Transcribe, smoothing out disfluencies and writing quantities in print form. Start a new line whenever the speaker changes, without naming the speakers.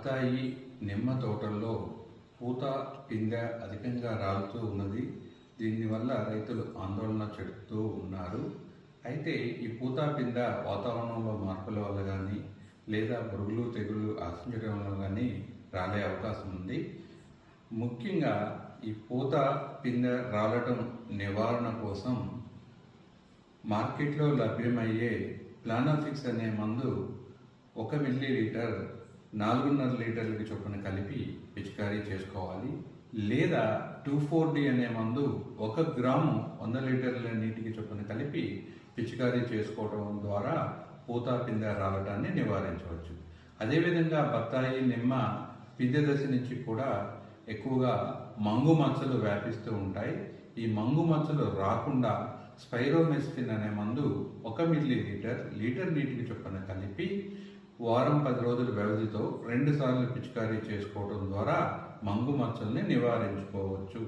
బత్తాయి, నిమ్మ తోటల్లో పూత, పిందె అధికంగా రాలుతూ ఉన్నది. దీనివల్ల రైతులు ఆందోళన చెందుతూ ఉన్నారు. అయితే ఈ పూత, పిందె వాతావరణంలో మార్పుల వల్ల కానీ లేదా పురుగులు, తెగుళ్ళు ఆశించడం వల్ల కానీ రాలే అవకాశం ఉంది. ముఖ్యంగా ఈ పూత, పిందె రాలటం నివారణ కోసం మార్కెట్లో లభ్యమయ్యే ప్లానాఫిక్స్ అనే మందు 1 మిల్లీలీటర్ 4.5 లీటర్లకి చొప్పున కలిపి పిచికారీ చేసుకోవాలి. లేదా 2,4-D అనే మందు 1 గ్రాము 100 లీటర్ల నీటికి చొప్పున కలిపి పిచికారీ చేసుకోవడం ద్వారా పూత, పిందె రాలటాన్ని నివారించవచ్చు. అదేవిధంగా బత్తాయి, నిమ్మ పిందె దశ నుంచి కూడా ఎక్కువగా మంగు మచ్చలు వ్యాపిస్తూ ఉంటాయి. ఈ మంగు మచ్చలు రాకుండా స్పైరోమెస్టిన్ అనే మందు 1 మిల్లీలీటర్ లీటర్ నీటికి చొప్పున కలిపి వారం 10 రోజుల వ్యవధితో 2 సార్లు పిచికారీ చేసుకోవడం ద్వారా మంగు మచ్చల్ని నివారించుకోవచ్చు.